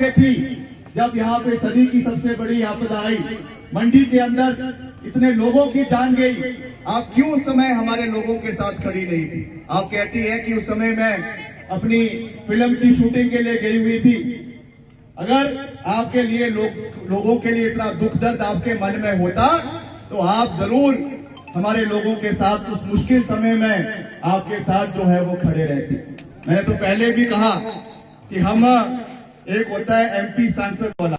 थी जब यहाँ पे सदी की सबसे बड़ी आपदा आई, मंडी के अंदर इतने लोगों की जान गई, आप क्यों उस समय हमारे लोगों के साथ खड़ी नहीं थी? आप कहती है कि उस समय मैं अपनी फिल्म की शूटिंग के लिए गई हुई थी। अगर आपके लिए लोगों के लिए इतना दुख दर्द आपके मन में होता तो आप जरूर हमारे लोगों के साथ उस मुश्किल समय में आपके साथ जो है वो खड़े रहते। मैंने तो पहले भी कहा कि हम एक होता है एमपी सांसद वाला,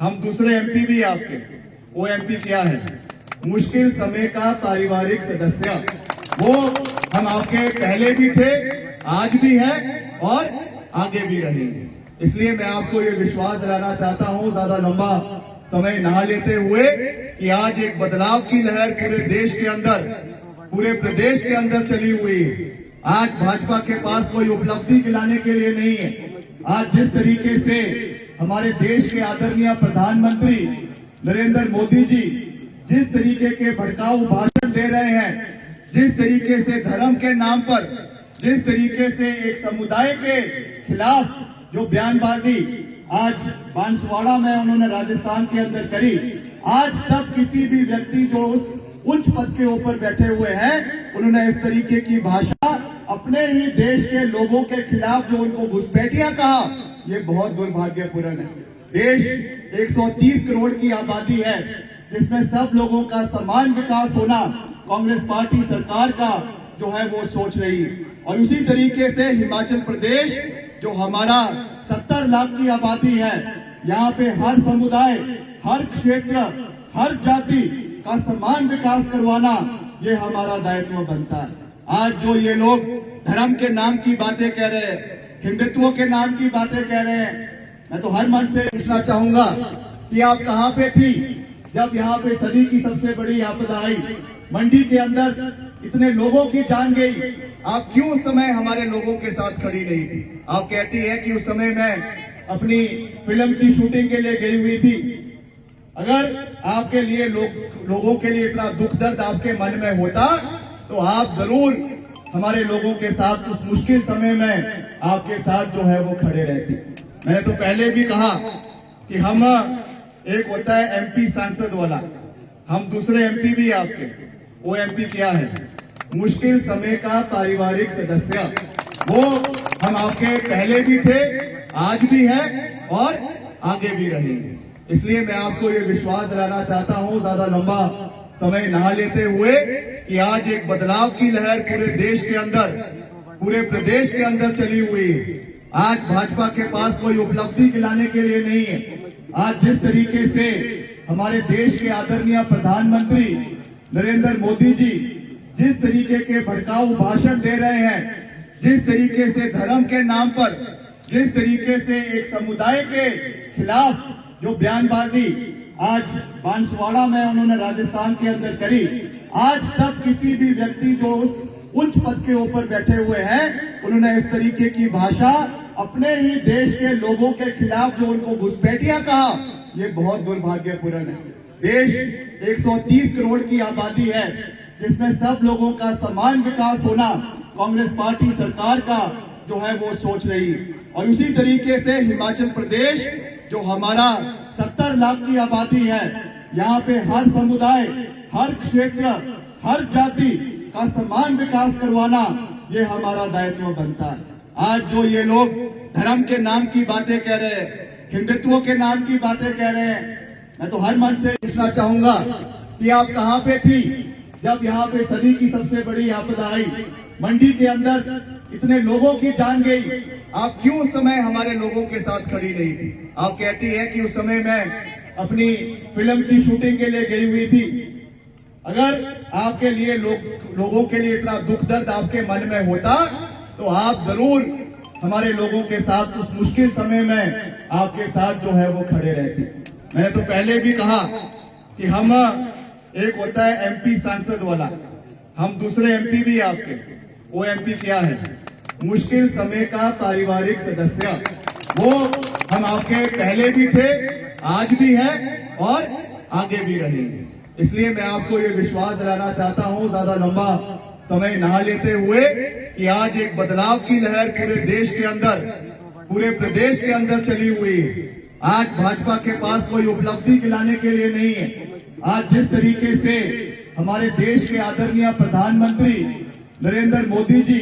हम दूसरे एमपी भी आपके, वो एमपी क्या है? मुश्किल समय का पारिवारिक सदस्य। वो हम आपके पहले भी थे, आज भी है और आगे भी रहेंगे। इसलिए मैं आपको ये विश्वास दिलाना चाहता हूं, ज्यादा लंबा समय ना लेते हुए, कि आज एक बदलाव की लहर पूरे देश के अंदर, पूरे प्रदेश के अंदर चली हुई है। आज भाजपा के पास कोई उपलब्धि दिलाने के लिए नहीं है। आज जिस तरीके से हमारे देश के आदरणीय प्रधानमंत्री नरेंद्र मोदी जी जिस तरीके के भड़काऊ भाषण दे रहे हैं, जिस तरीके से धर्म के नाम पर, जिस तरीके से एक समुदाय के खिलाफ जो बयानबाजी आज बांसवाड़ा में उन्होंने राजस्थान के अंदर करी, आज तक किसी भी व्यक्ति जो उस उच्च पद के ऊपर बैठे हुए हैं, उन्होंने इस तरीके की भाषा अपने ही देश के लोगों के खिलाफ जो उनको घुसपैठिया कहा, ये बहुत दुर्भाग्यपूर्ण है। देश 130 करोड़ की आबादी है, जिसमें सब लोगों का समान विकास होना कांग्रेस पार्टी सरकार का जो है वो सोच रही है। और उसी तरीके से हिमाचल प्रदेश जो हमारा 70 लाख की आबादी है, यहाँ पे हर समुदाय, हर क्षेत्र, हर जाति का समान विकास करवाना ये हमारा दायित्व बनता है। आज जो ये लोग धर्म के नाम की बातें कह रहे हैं, हिंदुत्व के नाम की बातें कह रहे हैं, मैं तो हर मन से पूछना चाहूंगा कि आप कहां पे थी जब यहाँ पे सदी की सबसे बड़ी आपदा आई, मंडी के अंदर इतने लोगों की जान गई, आप क्यों उस समय हमारे लोगों के साथ खड़ी नहीं थी? आप कहती है कि उस समय मैं अपनी फिल्म की शूटिंग के लिए गई हुई थी। अगर आपके लिए लोगों के लिए इतना दुख दर्द आपके मन में होता तो आप जरूर हमारे लोगों के साथ उस मुश्किल समय में आपके साथ जो है वो खड़े रहते। मैंने तो पहले भी कहा कि हम एक होता है एमपी सांसद वाला, हम दूसरे एमपी भी आपके, वो एमपी क्या है? मुश्किल समय का पारिवारिक सदस्य। वो हम आपके पहले भी थे, आज भी है और आगे भी रहेंगे। इसलिए मैं आपको ये विश्वास दिलाना चाहता हूं, ज्यादा लंबा समय ना लेते हुए, कि आज एक बदलाव की लहर पूरे देश के अंदर, पूरे प्रदेश के अंदर चली हुई है। आज भाजपा के पास कोई उपलब्धि दिलाने के लिए नहीं है। आज जिस तरीके से हमारे देश के आदरणीय प्रधानमंत्री नरेंद्र मोदी जी जिस तरीके के भड़काऊ भाषण दे रहे हैं, जिस तरीके से धर्म के नाम पर, जिस तरीके से एक समुदाय के खिलाफ जो बयानबाजी आज बांसवाड़ा में उन्होंने राजस्थान के अंदर करी, आज तक किसी भी व्यक्ति जो उस उच्च पद के ऊपर बैठे हुए हैं, उन्होंने इस तरीके की भाषा अपने ही देश के लोगों के खिलाफ जो उनको घुसपैठिया कहा, ये बहुत दुर्भाग्यपूर्ण है। देश 130 करोड़ की आबादी है, जिसमें सब लोगों का समान विकास होना कांग्रेस पार्टी सरकार का जो है वो सोच रही है। और उसी तरीके से हिमाचल प्रदेश जो हमारा 70 लाख की आबादी है, यहाँ पे हर समुदाय, हर क्षेत्र, हर जाति का समान विकास करवाना ये हमारा दायित्व बनता है। आज जो ये लोग धर्म के नाम की बातें कह रहे हैं, हिंदुत्व के नाम की बातें कह रहे हैं, मैं तो हर मन से पूछना चाहूंगा कि आप कहां पे थी जब यहाँ पे सदी की सबसे बड़ी आपदा आई, मंडी के अंदर इतने लोगों की जान गई, आप क्यों उस समय हमारे लोगों के साथ खड़ी नहीं थी? आप कहती है कि उस समय मैं अपनी फिल्म की शूटिंग के लिए गई हुई थी। अगर आपके लिए लोगों के लिए इतना दुख दर्द आपके मन में होता तो आप जरूर हमारे लोगों के साथ उस मुश्किल समय में आपके साथ जो है वो खड़े रहते। मैंने तो पहले भी कहा कि हम एक होता है एमपी सांसद वाला, हम दूसरे एमपी भी आपके, वो एमपी क्या है? मुश्किल समय का पारिवारिक सदस्य। वो हम आपके पहले भी थे, आज भी है और आगे भी रहेंगे। इसलिए मैं आपको ये विश्वास दिलाना चाहता हूं, ज्यादा लंबा समय ना लेते हुए, कि आज एक बदलाव की लहर पूरे देश के अंदर, पूरे प्रदेश के अंदर चली हुई है। आज भाजपा के पास कोई उपलब्धि दिलाने के लिए नहीं है। आज जिस तरीके से हमारे देश के आदरणीय प्रधानमंत्री नरेंद्र मोदी जी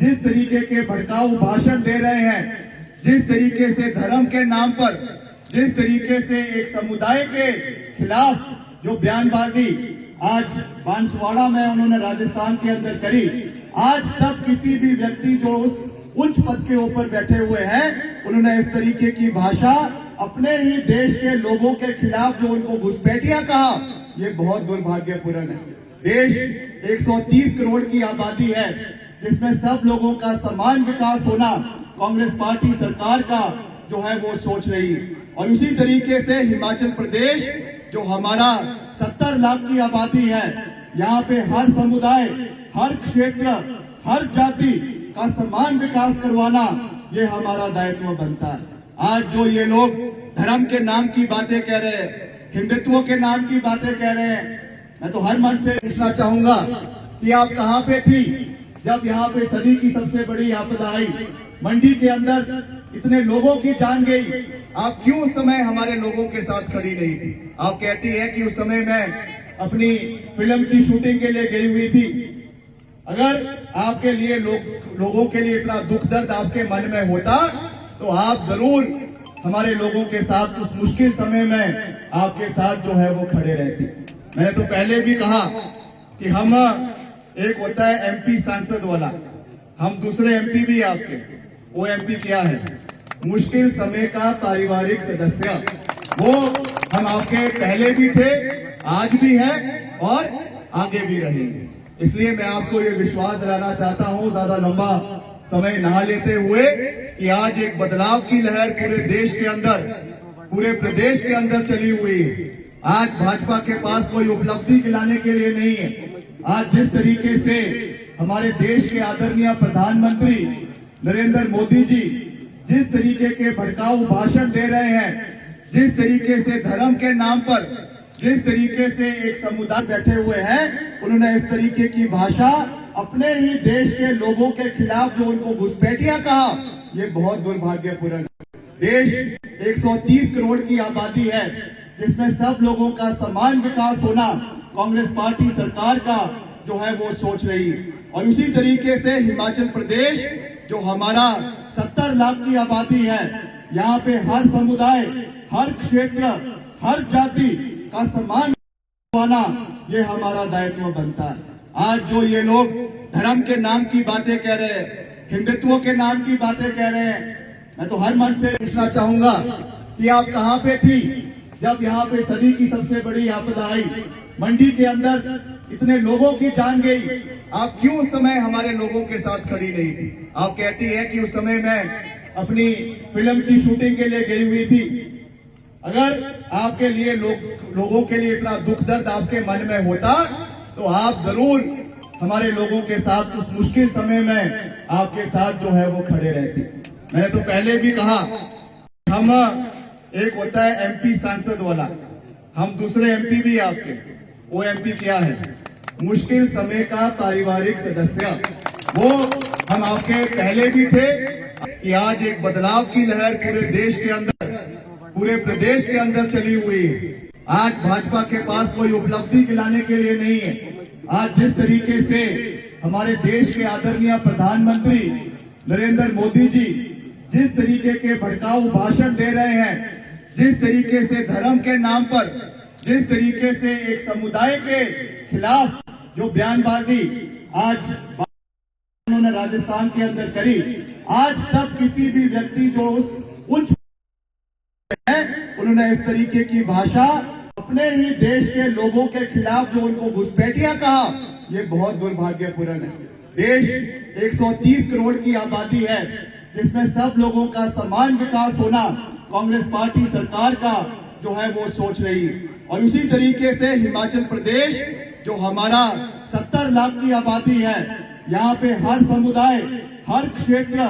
जिस तरीके के भड़काऊ भाषण दे रहे हैं, जिस तरीके से धर्म के नाम पर, जिस तरीके से एक समुदाय के खिलाफ जो बयानबाजी आज बांसवाड़ा में उन्होंने राजस्थान के अंदर करी, आज तक किसी भी व्यक्ति जो उस उच्च पद के ऊपर बैठे हुए हैं उन्होंने इस तरीके की भाषा अपने ही देश के लोगों के खिलाफ जो उनको घुसपैठिया कहा, ये बहुत दुर्भाग्यपूर्ण है। देश 130 करोड़ की आबादी है, जिसमें सब लोगों का समान विकास होना कांग्रेस पार्टी सरकार का जो है वो सोच रही है। और उसी तरीके से हिमाचल प्रदेश जो हमारा 70 लाख की आबादी है, यहाँ पे हर समुदाय, हर क्षेत्र, हर जाति का समान विकास करवाना ये हमारा दायित्व बनता है। आज जो ये लोग धर्म के नाम की बातें कह रहे हैं, हिंदुत्व के नाम की बातें कह रहे हैं, मैं तो हर मन से पूछना चाहूंगा कि आप कहां पे थी जब यहाँ पे सदी की सबसे बड़ी आपदा आई, मंडी के अंदर इतने लोगों की जान गई, आप क्यों उस समय हमारे लोगों के साथ खड़ी नहीं थी? आप कहती है कि उस समय मैं अपनी फिल्म की शूटिंग के लिए गई हुई थी। अगर आपके लिए लोगों के लिए इतना दुख दर्द आपके मन में होता तो आप जरूर हमारे लोगों के साथ उस मुश्किल समय में आपके साथ जो है वो खड़े रहते। मैंने तो पहले भी कहा कि हम एक होता है एमपी सांसद वाला, हम दूसरे एमपी भी आपके, वो एमपी क्या है? मुश्किल समय का पारिवारिक सदस्य। वो हम आपके पहले भी थे, आज भी है और आगे भी रहेंगे। इसलिए मैं आपको ये विश्वास दिलाना चाहता हूं, ज्यादा लंबा समय ना लेते हुए, कि आज एक बदलाव की लहर पूरे देश के अंदर, पूरे प्रदेश के अंदर चली हुई है। आज भाजपा के पास कोई उपलब्धि दिलाने के लिए नहीं है। आज जिस तरीके से हमारे देश के आदरणीय प्रधानमंत्री नरेंद्र मोदी जी जिस तरीके के भड़काऊ भाषण दे रहे हैं, जिस तरीके से धर्म के नाम पर, जिस तरीके से एक समुदाय बैठे हुए हैं, उन्होंने इस तरीके की भाषा अपने ही देश के लोगों के खिलाफ जो उनको घुसपैठिया कहा, ये बहुत दुर्भाग्यपूर्ण है। देश 130 करोड़ की आबादी है, जिसमें सब लोगों का समान विकास होना कांग्रेस पार्टी सरकार का जो है वो सोच रही है। और उसी तरीके से हिमाचल प्रदेश जो हमारा 70 लाख की आबादी है, यहाँ पे हर समुदाय, हर क्षेत्र, हर जाति का सम्मान करवाना ये हमारा दायित्व बनता है। आज जो ये लोग धर्म के नाम की बातें कह रहे हैं, हिंदुत्व के नाम की बातें कह रहे हैं, मैं तो हर मन से पूछना चाहूंगा कि आप कहां पे थी जब यहाँ पे सदी की सबसे बड़ी आपदा आई, मंडी के अंदर इतने लोगों की जान गई, आप क्यों उस समय हमारे लोगों के साथ खड़ी नहीं थी? आप कहती है कि उस समय मैं अपनी फिल्म की शूटिंग के लिए गई हुई थी। अगर आपके लिए लोगों के लिए इतना दुख दर्द आपके मन में होता तो आप जरूर हमारे लोगों के साथ उस मुश्किल समय में आपके साथ जो है वो खड़े रहते। मैंने तो पहले भी कहा, हम एक होता है एमपी सांसद वाला, हम दूसरे एमपी भी आपके, वो एमपी क्या है? मुश्किल समय का पारिवारिक सदस्य। वो हम आपके पहले भी थे, कि आज एक बदलाव की लहर पूरे देश के अंदर, पूरे प्रदेश के अंदर चली हुई है। आज भाजपा के पास कोई उपलब्धि दिलाने के लिए नहीं है। आज जिस तरीके से हमारे देश के आदरणीय प्रधानमंत्री नरेंद्र मोदी जी जिस तरीके के भड़काऊ भाषण दे रहे हैं, जिस तरीके से धर्म के नाम पर, जिस तरीके से एक समुदाय के खिलाफ जो बयानबाजी आज उन्होंने राजस्थान के अंदर करी, आज तक किसी भी व्यक्ति जो उस उच्च है उन्होंने इस तरीके की भाषा अपने ही देश के लोगों के खिलाफ जो उनको घुसपैठिया कहा, ये बहुत दुर्भाग्यपूर्ण है। देश 130 करोड़ की आबादी है, जिसमें सब लोगों का समान विकास होना कांग्रेस पार्टी सरकार का जो है वो सोच रही है। और उसी तरीके से हिमाचल प्रदेश जो हमारा 70 लाख की आबादी है, यहाँ पे हर समुदाय, हर क्षेत्र,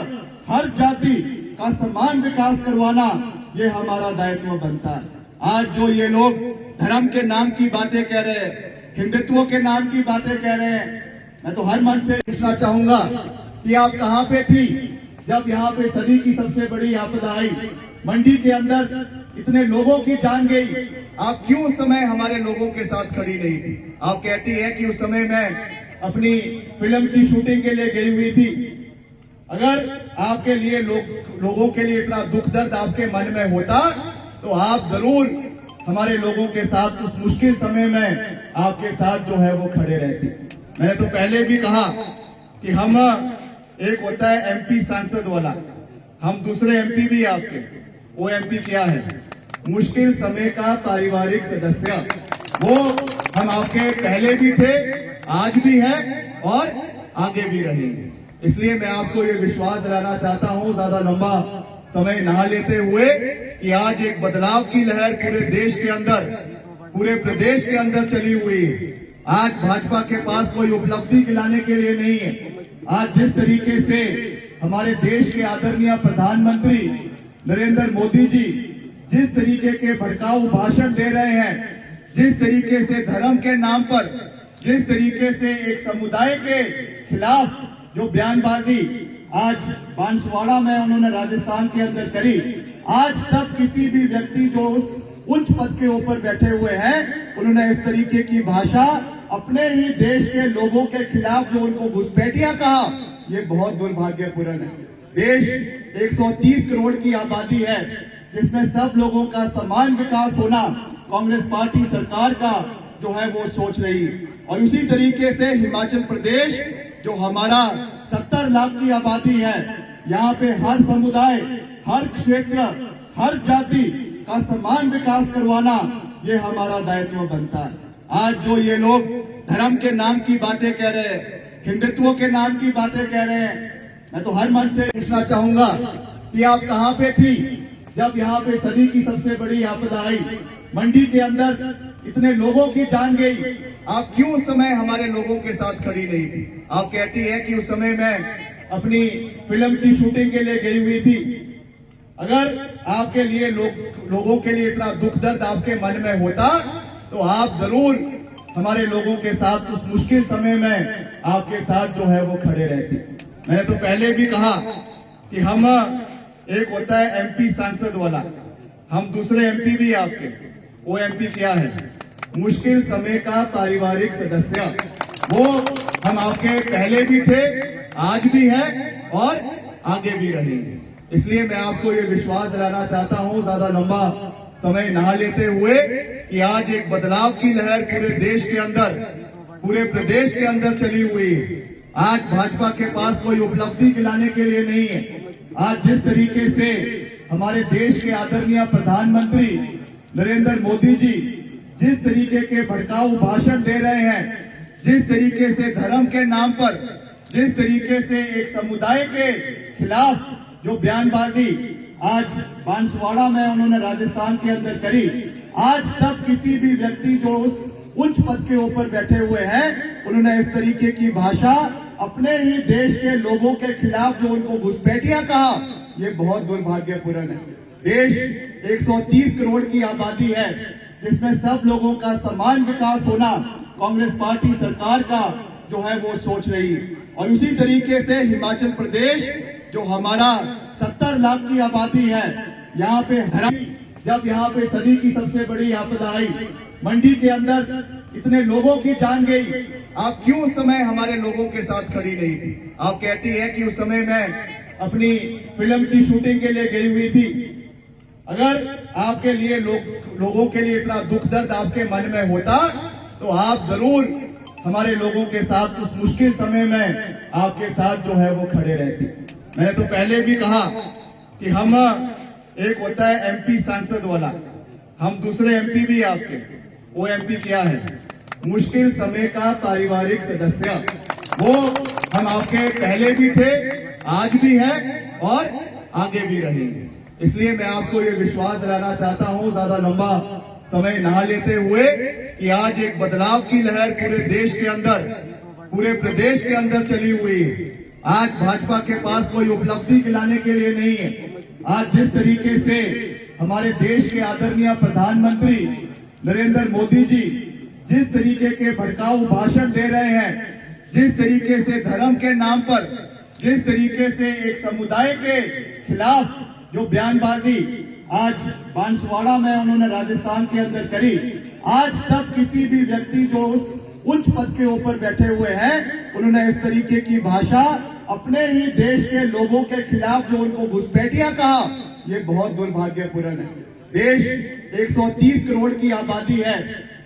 हर जाति का समान विकास करवाना ये हमारा दायित्व बनता है। आज जो ये लोग धर्म के नाम की बातें कह रहे हैं, हिंदुत्व के नाम की बातें कह रहे हैं, मैं तो हर मन से पूछना चाहूंगा कि आप कहां पे थी जब यहाँ पे सदी की सबसे बड़ी आपदा आई, मंडी के अंदर इतने लोगों की जान गई, आप क्यों उस समय हमारे लोगों के साथ खड़ी नहीं थी? आप कहती है कि उस समय मैं अपनी फिल्म की शूटिंग के लिए गई हुई थी। अगर आपके लिए लोगों के लिए इतना दुख दर्द आपके मन में होता तो आप जरूर हमारे लोगों के साथ उस मुश्किल समय में आपके साथ जो है वो खड़े रहते। मैंने तो पहले भी कहा कि हम एक होता है एमपी सांसद वाला, हम दूसरे एमपी भी आपके, वो एमपी क्या है? मुश्किल समय का पारिवारिक सदस्य। वो हम आपके पहले भी थे, आज भी है और आगे भी रहेंगे। इसलिए मैं आपको ये विश्वास दिलाना चाहता हूं, ज्यादा लंबा समय ना लेते हुए, कि आज एक बदलाव की लहर पूरे देश के अंदर, पूरे प्रदेश के अंदर चली हुई है। आज भाजपा के पास कोई उपलब्धि दिलाने के लिए नहीं है। आज जिस तरीके से हमारे देश के आदरणीय प्रधानमंत्री नरेंद्र मोदी जी जिस तरीके के भड़काऊ भाषण दे रहे हैं, जिस तरीके से धर्म के नाम पर, जिस तरीके से एक समुदाय के खिलाफ जो बयानबाजी आज बांसवाड़ा में उन्होंने राजस्थान के अंदर करी, आज तक किसी भी व्यक्ति जो उस उच्च पद के ऊपर बैठे हुए हैं, उन्होंने इस तरीके की भाषा अपने ही देश के लोगों के खिलाफ जो उनको घुसपैठिया कहा, ये बहुत दुर्भाग्यपूर्ण है। देश 130 करोड़ की आबादी है, जिसमें सब लोगों का समान विकास होना कांग्रेस पार्टी सरकार का जो है वो सोच रही है। और उसी तरीके से हिमाचल प्रदेश जो हमारा 70 लाख की आबादी है, यहाँ पे हर समुदाय, हर क्षेत्र, हर जाति का समान विकास करवाना ये हमारा दायित्व बनता है। आज जो ये लोग धर्म के नाम की बातें कह रहे हैं, हिंदुत्व के नाम की बातें कह रहे हैं, मैं तो हर मन से पूछना चाहूंगा कि आप कहां पे थी जब यहाँ पे सदी की सबसे बड़ी आपदा आई, मंडी के अंदर इतने लोगों की जान गई, आप क्यों उस समय हमारे लोगों के साथ खड़ी नहीं थी? आप कहती है कि उस समय मैं अपनी फिल्म की शूटिंग के लिए गई हुई थी। अगर आपके लिए लोगों के लिए इतना दुख दर्द आपके मन में होता तो आप जरूर हमारे लोगों के साथ उस मुश्किल समय में आपके साथ जो है वो खड़े रहते। मैंने तो पहले भी कहा कि हम एक होता है एमपी सांसद वाला, हम दूसरे एमपी भी आपके, वो एमपी क्या है? मुश्किल समय का पारिवारिक सदस्य। वो हम आपके पहले भी थे, आज भी है और आगे भी रहेंगे। इसलिए मैं आपको ये विश्वास दिलाना चाहता हूं, ज्यादा लंबा समय ना लेते हुए, कि आज एक बदलाव की लहर पूरे देश के अंदर, पूरे प्रदेश के अंदर चली हुई है। आज भाजपा के पास कोई उपलब्धि दिलाने के लिए नहीं है। आज जिस तरीके से हमारे देश के आदरणीय प्रधानमंत्री नरेंद्र मोदी जी जिस तरीके के भड़काऊ भाषण दे रहे हैं, जिस तरीके से धर्म के नाम पर, जिस तरीके से एक समुदाय के खिलाफ जो बयानबाजी आज बांसवाड़ा में उन्होंने राजस्थान के अंदर करी, आज तक किसी भी व्यक्ति जो उस उच्च पद के ऊपर बैठे हुए हैं, उन्होंने इस तरीके की भाषा अपने ही देश के लोगों के खिलाफ जो उनको घुसपैठिया कहा, ये बहुत दुर्भाग्यपूर्ण है। देश 130 करोड़ की आबादी है, जिसमें सब लोगों का समान विकास होना कांग्रेस पार्टी सरकार का जो है वो सोच रही है। और उसी तरीके से हिमाचल प्रदेश जो हमारा 70 लाख की आबादी है, यहाँ पे जब यहाँ पे सदी की सबसे बड़ी आपदा आई, मंडी के अंदर इतने लोगों की जान गई, आप क्यों उस समय हमारे लोगों के साथ खड़ी नहीं थी? आप कहती है कि उस समय मैं अपनी फिल्म की शूटिंग के लिए गई हुई थी। अगर आपके लिए लोगों के लिए इतना दुख दर्द आपके मन में होता तो आप जरूर हमारे लोगों के साथ उस मुश्किल समय में आपके साथ जो है वो खड़े रहते। मैंने तो पहले भी कहा कि हम एक होता है एमपी सांसद वाला, हम दूसरे एमपी भी आपके, वो एमपी क्या है? मुश्किल समय का पारिवारिक सदस्य। वो हम आपके पहले भी थे, आज भी है और आगे भी रहेंगे। इसलिए मैं आपको ये विश्वास दिलाना चाहता हूं, ज्यादा लंबा समय ना लेते हुए, कि आज एक बदलाव की लहर पूरे देश के अंदर, पूरे प्रदेश के अंदर चली हुई है। आज भाजपा के पास कोई उपलब्धि दिलाने के लिए नहीं है। आज जिस तरीके से हमारे देश के आदरणीय प्रधानमंत्री नरेंद्र मोदी जी जिस तरीके के भड़काऊ भाषण दे रहे हैं, जिस तरीके से धर्म के नाम पर, जिस तरीके से एक समुदाय के खिलाफ जो बयानबाजी आज बांसवाड़ा में उन्होंने राजस्थान के अंदर करी, आज तक किसी भी व्यक्ति जो उस उच्च पद के ऊपर बैठे हुए हैं उन्होंने इस तरीके की भाषा अपने ही देश के लोगों के खिलाफ जो उनको घुसपैठिया कहा, ये बहुत दुर्भाग्यपूर्ण है। देश 130 करोड़ की आबादी है,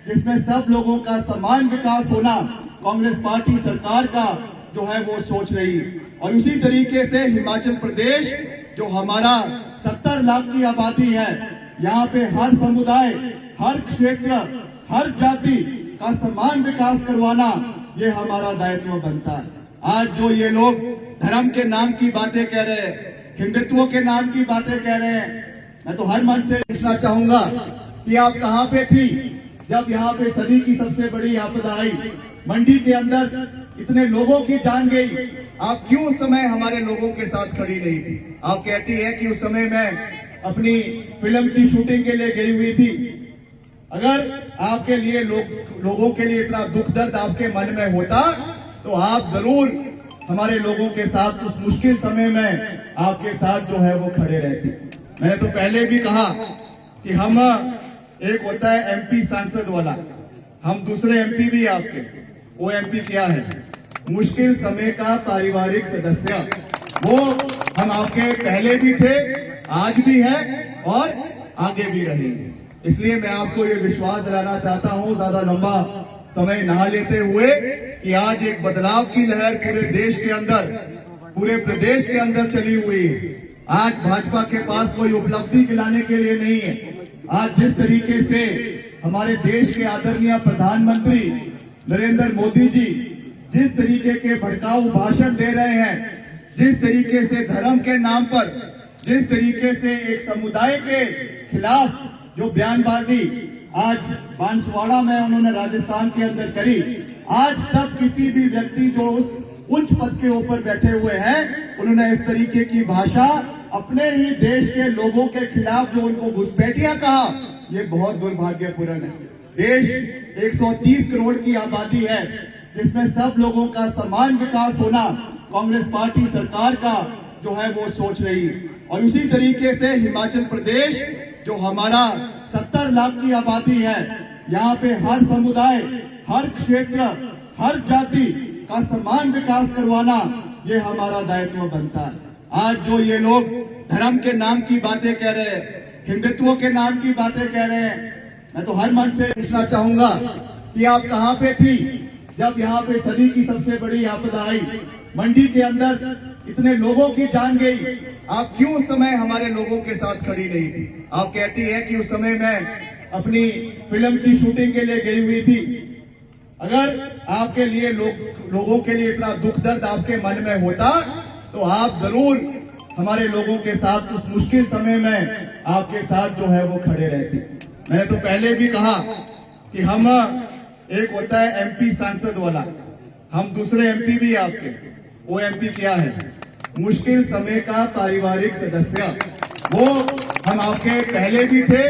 जिसमें सब लोगों का समान विकास होना कांग्रेस पार्टी सरकार का जो है वो सोच रही है। और उसी तरीके से हिमाचल प्रदेश जो हमारा 70 लाख की आबादी है, यहाँ पे हर समुदाय, हर क्षेत्र, हर जाति का समान विकास करवाना ये हमारा दायित्व बनता है। आज जो ये लोग धर्म के नाम की बातें कह रहे हैं, हिंदुत्व के नाम की बातें कह रहे हैं, मैं तो हर मन से पूछना चाहूंगा कि आप कहां पे थी जब यहाँ पे सदी की सबसे बड़ी आपदा आई, मंडी के अंदर इतने लोगों की जान गई, आप क्यों उस समय हमारे लोगों के साथ खड़ी नहीं थी? आप कहती है कि उस समय मैं अपनी फिल्म की शूटिंग के लिए गई हुई थी। अगर आपके लिए लोगों के लिए इतना दुख दर्द आपके मन में होता तो आप जरूर हमारे लोगों के साथ उस मुश्किल समय में आपके साथ जो है वो खड़े रहते। मैंने तो पहले भी कहा कि हम, एक होता है एमपी सांसद वाला, हम दूसरे एमपी भी आपके, वो एमपी क्या है? मुश्किल समय का पारिवारिक सदस्य। वो हम आपके पहले भी थे, आज भी है और आगे भी रहेंगे। इसलिए मैं आपको ये विश्वास दिलाना चाहता हूं, ज्यादा लंबा समय ना लेते हुए, कि आज एक बदलाव की लहर पूरे देश के अंदर, पूरे प्रदेश के अंदर चली हुई है। आज भाजपा के पास कोई उपलब्धि दिलाने के लिए नहीं है। आज जिस तरीके से हमारे देश के आदरणीय प्रधानमंत्री नरेंद्र मोदी जी जिस तरीके के भड़काऊ भाषण दे रहे हैं, जिस तरीके से धर्म के नाम पर, जिस तरीके से एक समुदाय के खिलाफ जो बयानबाजी आज बांसवाड़ा में उन्होंने राजस्थान के अंदर करी, आज तक किसी भी व्यक्ति जो उस उच्च पद के ऊपर बैठे हुए हैं उन्होंने इस तरीके की भाषा अपने ही देश के लोगों के खिलाफ जो उनको घुसपैठिया कहा, ये बहुत दुर्भाग्यपूर्ण है। देश 130 करोड़ की आबादी है, जिसमें सब लोगों का समान विकास होना कांग्रेस पार्टी सरकार का जो है वो सोच रही है। और उसी तरीके से हिमाचल प्रदेश जो हमारा 70 लाख की आबादी है, यहाँ पे हर समुदाय, हर क्षेत्र, हर जाति का समान विकास करवाना ये हमारा दायित्व बनता है। आज जो ये लोग धर्म के नाम की बातें कह रहे हैं, हिंदुत्व के नाम की बातें कह रहे हैं, मैं तो हर मन से पूछना चाहूंगा कि आप कहां पे थी जब यहाँ पे सदी की सबसे बड़ी आपदा आई, मंडी के अंदर इतने लोगों की जान गई, आप क्यों उस समय हमारे लोगों के साथ खड़ी नहीं थी? आप कहती है कि उस समय मैं अपनी फिल्म की शूटिंग के लिए गई हुई थी। अगर आपके लिए लोगों के लिए इतना दुख दर्द आपके मन में होता तो आप जरूर हमारे लोगों के साथ उस मुश्किल समय में आपके साथ जो है वो खड़े रहते। मैंने तो पहले भी कहा कि हम, एक होता है एमपी सांसद वाला, हम दूसरे एमपी भी आपके, वो एमपी क्या है? मुश्किल समय का पारिवारिक सदस्य। वो हम आपके पहले भी थे,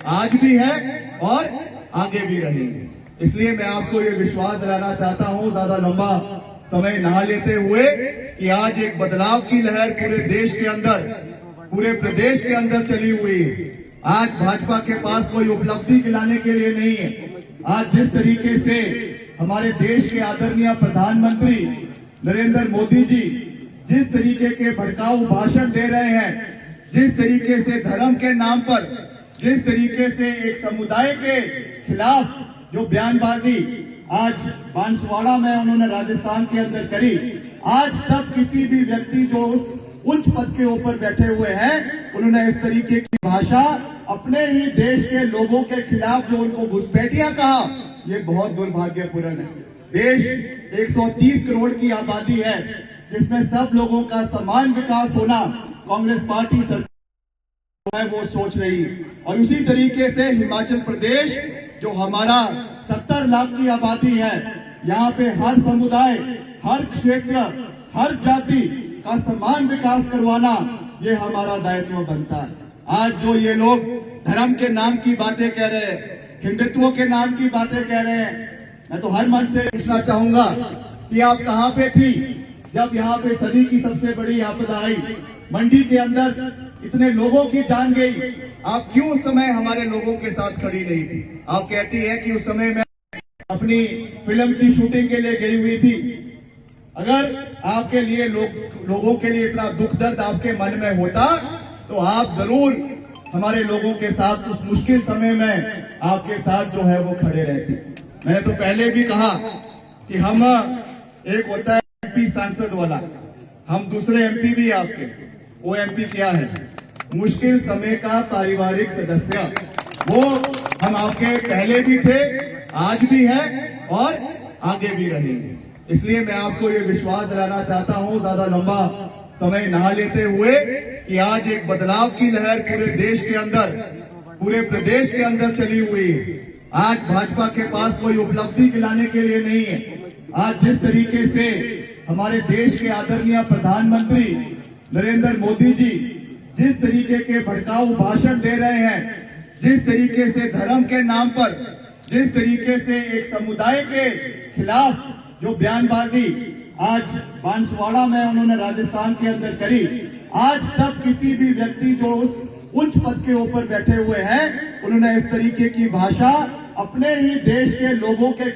आज भी है और आगे भी रहेंगे। इसलिए मैं आपको ये विश्वास दिलाना चाहता हूं, ज्यादा लंबा समय ना लेते हुए, कि आज एक बदलाव की लहर पूरे देश के अंदर, पूरे प्रदेश के अंदर चली हुई है। आज भाजपा के पास कोई उपलब्धि दिलाने के लिए नहीं है। आज जिस तरीके से हमारे देश के आदरणीय प्रधानमंत्री नरेंद्र मोदी जी जिस तरीके के भड़काऊ भाषण दे रहे हैं, जिस तरीके से धर्म के नाम पर, जिस तरीके से एक समुदाय के खिलाफ जो बयानबाजी आज बांसवाड़ा में उन्होंने राजस्थान के अंदर करी, आज तक किसी भी व्यक्ति जो उस उच्च पद के ऊपर बैठे हुए हैं उन्होंने इस तरीके की भाषा अपने ही देश के लोगों के खिलाफ जो उनको घुसपैठिया कहा, ये बहुत दुर्भाग्यपूर्ण है। देश 130 करोड़ की आबादी है, जिसमें सब लोगों का समान विकास होना कांग्रेस पार्टी सरकार है वो सोच रही है। और उसी तरीके से हिमाचल प्रदेश जो हमारा 70 लाख की आबादी है, यहाँ पे हर समुदाय, हर क्षेत्र, हर जाति का समान विकास करवाना ये हमारा दायित्व बनता है। आज जो ये लोग धर्म के नाम की बातें कह रहे हैं, हिंदुत्व के नाम की बातें कह रहे हैं, मैं तो हर मन से पूछना चाहूंगा कि आप कहां पे थी जब यहाँ पे सदी की सबसे बड़ी आपदा आई, मंडी के अंदर इतने लोगों की जान गई, आप क्यों उस समय हमारे लोगों के साथ खड़ी नहीं थी? आप कहती है कि उस समय मैं अपनी फिल्म की शूटिंग के लिए गई हुई थी। अगर आपके लिए लोगों के लिए इतना दुख दर्द आपके मन में होता तो आप जरूर हमारे लोगों के साथ उस मुश्किल समय में आपके साथ जो है वो खड़े रहते। मैंने तो पहले भी कहा कि हम एक होता है एमपी सांसद वाला, हम दूसरे एमपी भी आपके, वो एमपी क्या है? मुश्किल समय का पारिवारिक सदस्य। वो हम आपके पहले भी थे, आज भी है और आगे भी रहेंगे। इसलिए मैं आपको ये विश्वास दिलाना चाहता हूं, ज्यादा लंबा समय ना लेते हुए, कि आज एक बदलाव की लहर पूरे देश के अंदर, पूरे प्रदेश के अंदर चली हुई है। आज भाजपा के पास कोई उपलब्धि दिलाने के लिए नहीं है। आज जिस तरीके से हमारे देश के आदरणीय प्रधानमंत्री नरेंद्र मोदी जी जिस तरीके के भड़काऊ भाषण दे रहे हैं, जिस तरीके से धर्म के नाम पर, जिस तरीके से एक समुदाय के खिलाफ जो बयानबाजी आज बांसवाड़ा में उन्होंने राजस्थान के अंदर करी, आज तक किसी भी व्यक्ति जो उस उच्च पद के ऊपर बैठे हुए हैं, उन्होंने इस तरीके की भाषा अपने ही देश के लोगों के